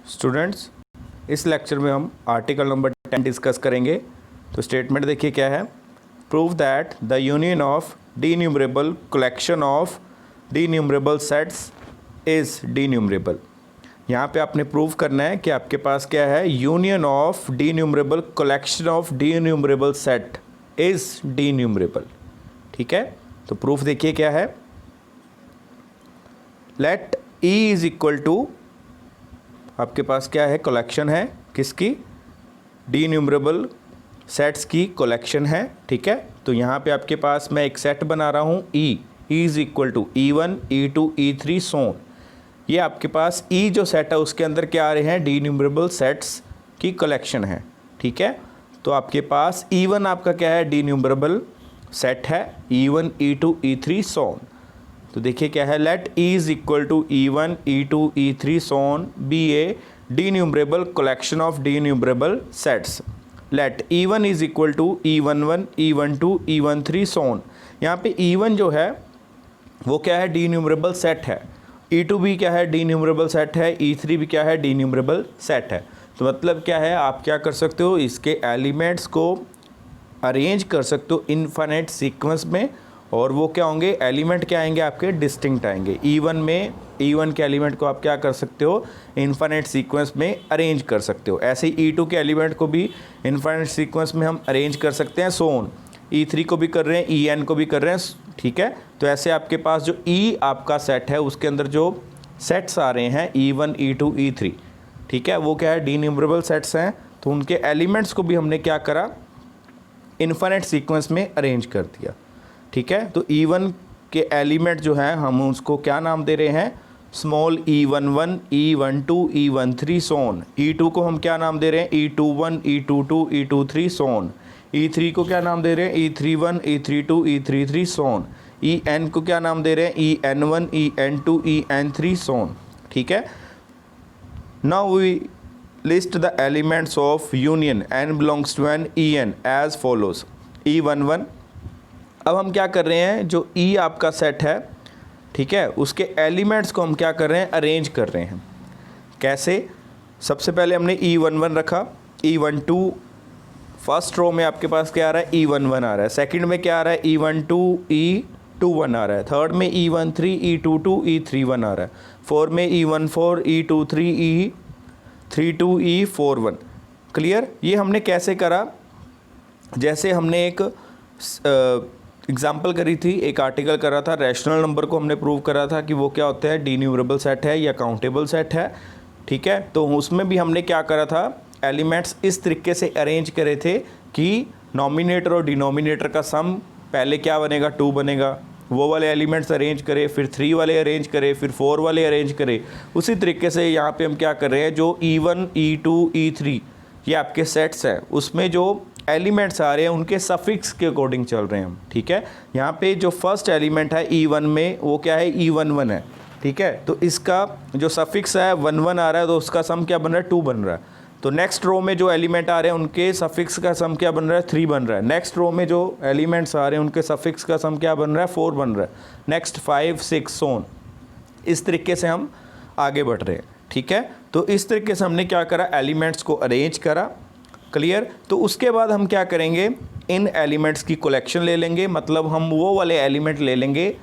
Students, इस lecture में हम आर्टिकल नंबर 10 डिस्कस करेंगे। तो स्टेटमेंट देखिए क्या है। Prove that the union of denumerable collection of denumerable sets is denumerable. यहाँ पे आपने प्रूव करना है कि आपके पास क्या है, union of denumerable collection of denumerable set is denumerable. ठीक है, तो प्रूफ देखिए क्या है। Let E is equal to, आपके पास क्या है, कलेक्शन है किसकी, डीन्यूमरेबल सेट्स की कलेक्शन है। ठीक है, तो यहाँ पे आपके पास मैं एक सेट बना रहा हूँ E is equal to E1 E2 E3 so on. ये आपके पास ई जो सेट है उसके अंदर क्या आ रहे हैं, डीन्यूमरेबल सेट्स की कलेक्शन है। ठीक है, तो आपके पास E1 आपका क्या है, डीन्यूमरेबल सेट है, E1 E2 E3 सोन। तो देखिए क्या है, let E is equal to E1 E2 E3 so on be a denumerable collection of denumerable sets. Let E1 is equal to E11 E12 E13 so on. यहाँ पे E1 जो है वो क्या है, डीन्यूमरेबल सेट है। E2 भी क्या है, डीन्यूमरेबल सेट है। E3 भी क्या है, डीन्यूमरेबल सेट है। तो मतलब क्या है, आप क्या कर सकते हो, इसके एलिमेंट्स को अरेंज कर सकते हो इनफाइनाइट सीक्वेंस में, और वो क्या होंगे, एलिमेंट क्या आएंगे आपके, डिस्टिंक्ट आएंगे। E1 में E1 के एलिमेंट को आप क्या कर सकते हो, इनफाइनाइट सीक्वेंस में अरेंज कर सकते हो। ऐसे ही E2 के एलिमेंट को भी इनफाइनाइट सीक्वेंस में हम अरेंज कर सकते हैं, सोन। E3 को भी कर रहे हैं, En को भी कर रहे हैं। ठीक है, तो ऐसे आपके पास जो E आपका सेट है उसके अंदर जो सेट्स आ रहे हैं E1 E2 E3, ठीक है, वो क्या है, डीन्यूमरेबल सेट्स हैं। तो उनके एलिमेंट्स को भी हमने क्या करा, इनफाइनाइट सीक्वेंस में अरेंज कर दिया। ठीक है, तो E1 के एलिमेंट जो हैं हम उसको क्या नाम दे रहे हैं, स्मॉल E11 E12 E13 सोन। E2 को हम क्या नाम दे रहे हैं, E21 E22 E23 सोन। E3 को क्या नाम दे रहे हैं, E31 E32 E33 सोन। En को क्या नाम दे रहे हैं, En1 En2 En3 सोन। ठीक है, now we list the elements of union n belongs to n En as follows. E11, अब हम क्या कर रहे हैं, जो E आपका सेट है, ठीक है, उसके एलिमेंट्स को हम क्या कर रहे हैं, अरेंज कर रहे हैं। कैसे, सबसे पहले हमने E11 रखा, E12 फर्स्ट रो में आपके पास क्या आ रहा है, E11 आ रहा है। सेकंड में क्या आ रहा है, E12 E21 आ रहा है। थर्ड में E13 E22 E31 आ रहा है। फोर में E14 E23 E32 E41। Clear, ये हमने कैसे करा, जैसे हमने एक एग्जाम्पल करी थी, एक आर्टिकल करा था, रैशनल नंबर को हमने प्रूव करा था कि वो क्या होता है, डीन्यूमरेबल सेट है या काउंटेबल सेट है। ठीक है, तो उसमें भी हमने क्या करा था, एलिमेंट्स इस तरीके से अरेंज करे थे कि नॉमिनेटर और डिनोमिनेटर का सम पहले क्या बनेगा, 2 बनेगा। वो वाले एलिमेंट्स अरेंज करे, फिर 3 वाले अरेंज करे, फिर 4 वाले अरेंज करे। उसी तरीके से यहाँ पे हम क्या कर रहे हैं, जो E1 E2 E3 ये आपके सेट्स हैं, उसमें जो एलिमेंट्स आ रहे हैं उनके सफिक्स के अकॉर्डिंग चल रहे हैं हम। ठीक है, यहाँ पे जो फर्स्ट एलिमेंट है E1 में वो क्या है, E11 है। ठीक है, तो इसका जो सफिक्स है 11 आ रहा है, तो उसका सम क्या बन रहा है, 2 बन रहा है। तो नेक्स्ट रो में जो एलिमेंट आ रहे हैं उनके सफिक्स का सम क्या बन रहा है, 3 बन रहा है। नेक्स्ट रो में जो एलिमेंट्स आ रहे हैं उनके सफिक्स का सम क्या बन रहा है, 4 बन रहा है। नेक्स्ट 5 6 सोन। इस तरीके से हम आगे बढ़ रहे हैं। ठीक है, तो इस तरीके से हमने क्या करा, एलिमेंट्स को अरेंज करा। क्लियर, तो उसके बाद हम क्या करेंगे, इन एलिमेंट्स की कलेक्शन ले लेंगे, मतलब हम वो वाले एलिमेंट ले लेंगे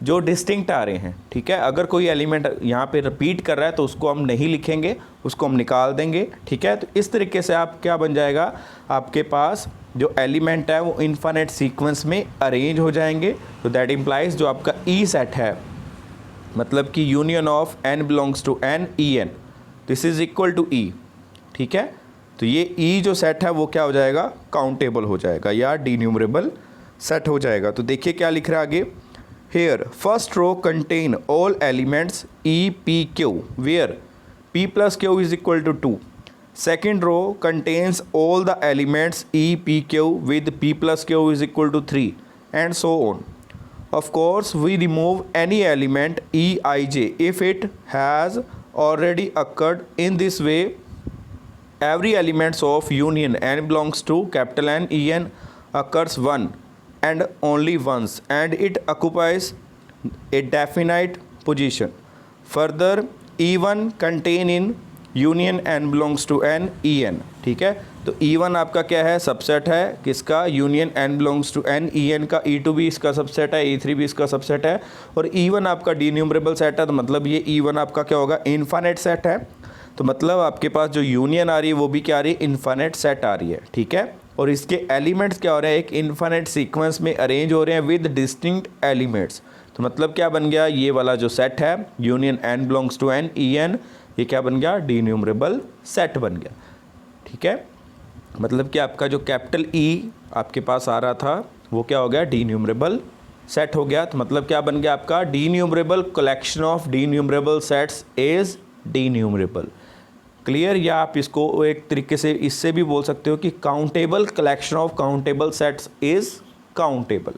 जो डिस्टिंक्ट आ रहे हैं। ठीक है, अगर कोई एलिमेंट यहाँ पे रिपीट कर रहा है तो उसको हम नहीं लिखेंगे, उसको हम निकाल देंगे। ठीक है, तो इस तरीके से आप क्या बन जाएगा, आपके पास जो एलिमेंट है वो इनफाइनाइट सीक्वेंस में अरेंज हो जाएंगे। तो दैट इम्प्लाइज जो आपका ई सेट है, मतलब कि union of n belongs to n En, this is equal to E. ठीक है, तो ये ई जो सेट है वो क्या हो जाएगा, काउंटेबल हो जाएगा या डीन्यूमरेबल सेट हो जाएगा। तो देखिए क्या लिख रहा है आगे, here first row contain all elements E P Q where P plus Q is equal to 2. Second row contains all the elements E P Q with P plus Q is equal to 3 and so on. Of course, we remove any element E I J if it has already occurred. In this way, every element of union n belongs to capital N En occurs one and only once, and it occupies a definite position. Further, E1 contain in union n belongs to n E N, ठीक है। तो E1 आपका क्या है, subset है किसका, union n belongs to n E N का, E2 भी इसका सबसेट है, E3 भी इसका सबसेट है, और E1 आपका डी न्यूमरेबल सेट है। तो मतलब ये E1 आपका क्या होगा, इनफाइनाइट सेट है। तो मतलब आपके पास जो यूनियन आ रही है वो भी क्या आ रही है, इनफाइनाइट सेट आ रही है, ठीक है। और इसके एलिमेंट्स क्या हो रहे हैं, एक इनफाइनाइट सीक्वेंस में अरेंज हो रहे हैं विद डिस्टिंक्ट एलिमेंट्स। तो मतलब क्या बन गया, ये वाला जो सेट है union n belongs to n E N, ये क्या बन गया, डी न्यूमरेबल सेट बन गया, ठीक है। मतलब कि आपका जो कैपिटल E आपके पास आ रहा था वो क्या हो गया, डी न्यूमरेबल सेट हो गया। तो मतलब क्या बन गया आपका, D numerable collection of D numerable sets is D numerable. Clear. या आप इसको एक तरीके से इससे भी बोल सकते हो कि countable collection of countable sets is countable.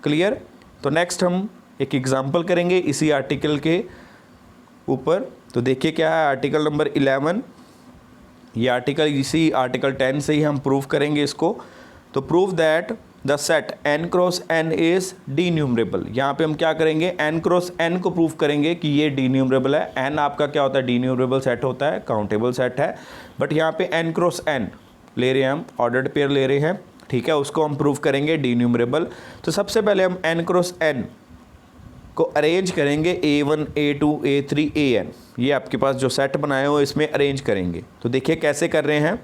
Clear. तो नेक्स्ट हम एक एग्जांपल करेंगे इसी आर्टिकल के ऊपर। तो देखिए क्या है आर्टिकल नंबर 11, ये आर्टिकल इसी आर्टिकल 10 से ही हम प्रूव करेंगे इसको। तो prove that the set n cross n is D numerable. यहाँ पे हम क्या करेंगे, n क्रॉस n को प्रूव करेंगे कि ये डी न्यूमरेबल है। n आपका क्या होता है, डी न्यूमरेबल सेट होता है, काउंटेबल सेट है। बट यहाँ पे n क्रॉस n ले रहे हैं हम, ऑर्डर्ड पेयर ले रहे हैं, ठीक है, उसको हम प्रूव करेंगे डी न्यूमरेबल। तो सबसे पहले हम n क्रॉस n को अरेंज करेंगे, A1 A2 A3 AN, ये आपके पास जो सेट बनाए हो इसमें अरेंज करेंगे। तो देखिए कैसे कर रहे हैं।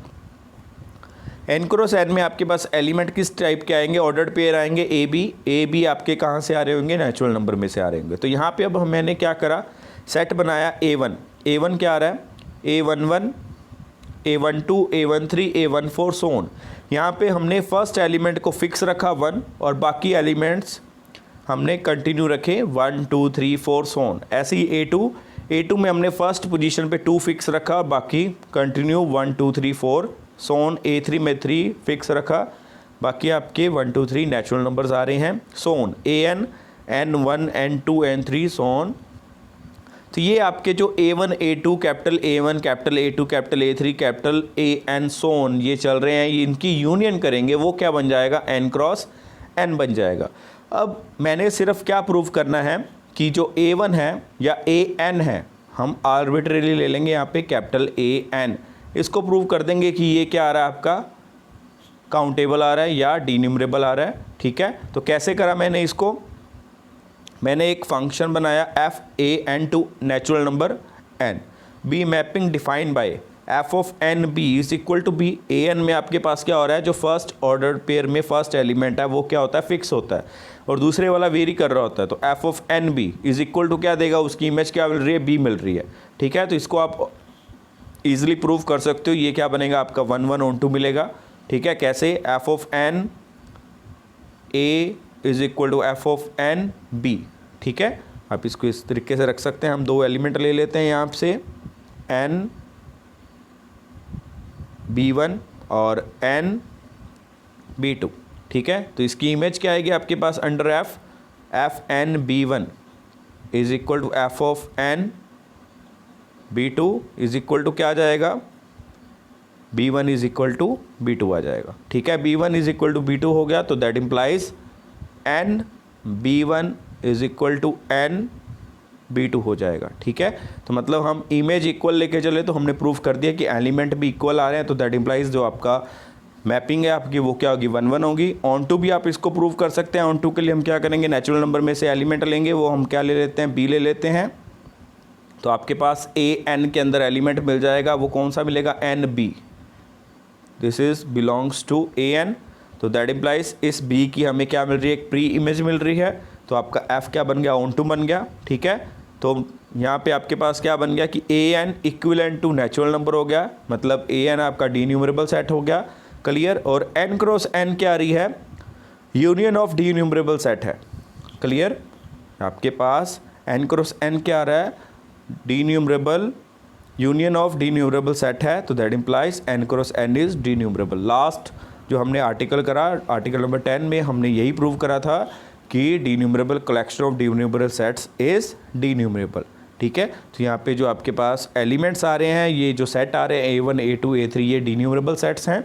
n क्रॉस n में आपके पास एलिमेंट किस टाइप के आएंगे, ऑर्डर्ड पेयर आएंगे ए बी आपके कहाँ से आ रहे होंगे, नेचुरल नंबर में से आ रहे होंगे। तो यहाँ पे अब मैंने क्या करा, सेट बनाया A1 क्या आ रहा है, A11 A12 A13 A14 so on. यहाँ पे हमने फर्स्ट एलिमेंट को फिक्स रखा 1 और बाकी एलिमेंट्स हमने कंटिन्यू रखे 1 2 3 4 सो ऑन। ऐसे ही A2 में हमने फर्स्ट पोजीशन पे 2 फिक्स रखा, बाकी कंटिन्यू 1 2 3 4 सो ऑन। A3 में 3 फिक्स रखा, बाकी आपके 1 2 3 नेचुरल नंबर्स आ रहे हैं, so on. AN N1 N2 N3 so on. तो ये आपके जो A1 A2 capital A1 capital A2 capital A3 capital AN so on ये चल रहे हैं, ये इनकी यूनियन करेंगे, वो क्या बन जाएगा, n क्रॉस n बन जाएगा। अब मैंने सिर्फ क्या प्रूव करना है कि जो A1 है या AN है, हम आर्बिट्रेरी ले लेंगे यहाँ पे कैपिटल AN, इसको प्रूव कर देंगे कि ये क्या आ रहा है आपका, काउंटेबल आ रहा है या डी न्यूमरेबल आ रहा है, ठीक है। तो कैसे करा मैंने इसको, मैंने एक फंक्शन बनाया FAN2 natural number n, B mapping defined by f of n b is equal to B. AN में आपके पास क्या हो रहा है, जो फर्स्ट ऑर्डर पेयर में फर्स्ट एलिमेंट है वो क्या होता है, फिक्स होता है, और दूसरे वाला वेरी कर रहा होता है। तो f of n b is equal to क्या देगा, उसकी इमेज क्या मिल रही है, b मिल रही है, ठीक है। तो इसको आप ईजिली प्रूव कर सकते हो, ये क्या बनेगा आपका 1 1 ऑन 2 मिलेगा, ठीक है। कैसे, f of n a is equal to f of n b, ठीक है। आप इसको इस तरीके से रख सकते हैं। हम 2 एलिमेंट ले लेते हैं यहाँ से, n b1 और n b2, ठीक है। तो इसकी इमेज क्या आएगी आपके पास, under f n b1 is equal to f of n b2 is equal to क्या आ जाएगा, b1 is equal to b2 आ जाएगा, ठीक है। b1 is equal to b2 हो गया, तो that implies n b1 is equal to n b2 हो जाएगा, ठीक है। तो मतलब हम इमेज इक्वल लेके चले तो हमने प्रूफ कर दिया कि एलिमेंट भी इक्वल आ रहे हैं, तो दैट इम्प्लाइज जो आपका मैपिंग है आपकी वो क्या होगी, 1 1 होगी। ऑन टू भी आप इसको प्रूव कर सकते हैं। ऑन टू के लिए हम क्या करेंगे, नेचुरल नंबर में से एलिमेंट लेंगे, वो हम क्या ले लेते हैं, b ले लेते हैं। तो आपके पास AN के अंदर एलिमेंट मिल जाएगा, वो कौन सा मिलेगा, NB, this is belongs to AN। तो दैट इम्प्लाइज इस B की हमें क्या मिल रही है, एक प्री इमेज मिल रही है। तो आपका F क्या बन गया, ऑन टू बन गया, ठीक है। तो यहाँ पे आपके पास क्या बन गया कि AN equivalent to natural number हो गया, मतलब AN आपका डी न्यूमरेबल सेट हो गया, क्लियर। और n क्रॉस n क्या आ रही है, union of D numerable set है, क्लियर। आपके पास n क्रॉस n क्या आ रहा है, D numerable union of D numerable set है, तो that implies n cross n is D numerable. Last जो हमने आर्टिकल करा, आर्टिकल नंबर 10 में हमने यही प्रूव करा था कि D numerable collection of D numerable sets is D numerable, ठीक है। तो यहाँ पे जो आपके पास एलिमेंट्स आ रहे हैं, ये जो सेट आ रहे हैं A1 A2 A3, ये डी न्यूमरेबल सेट्स हैं,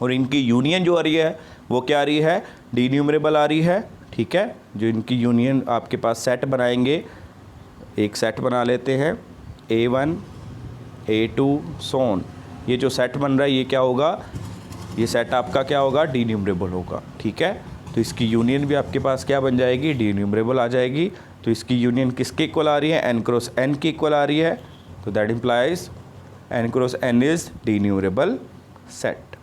और इनकी यूनियन जो आ रही है वो क्या आ रही है, डी न्यूमरेबल आ रही है, ठीक है। जो इनकी यूनियन आपके पास सेट बनाएंगे, एक सेट बना लेते हैं A1 A2 सोन, ये जो सेट बन रहा है ये क्या होगा, ये सेट आपका क्या होगा, डी न्यूमरेबल होगा। ठीक है, तो इसकी यूनियन भी आपके पास क्या बन जाएगी, डी न्यूमरेबल आ जाएगी। तो इसकी यूनियन किसके इक्वल आ रही है, n क्रॉस n की इक्वल आ रही है। तो that implies n cross n is D numerable set.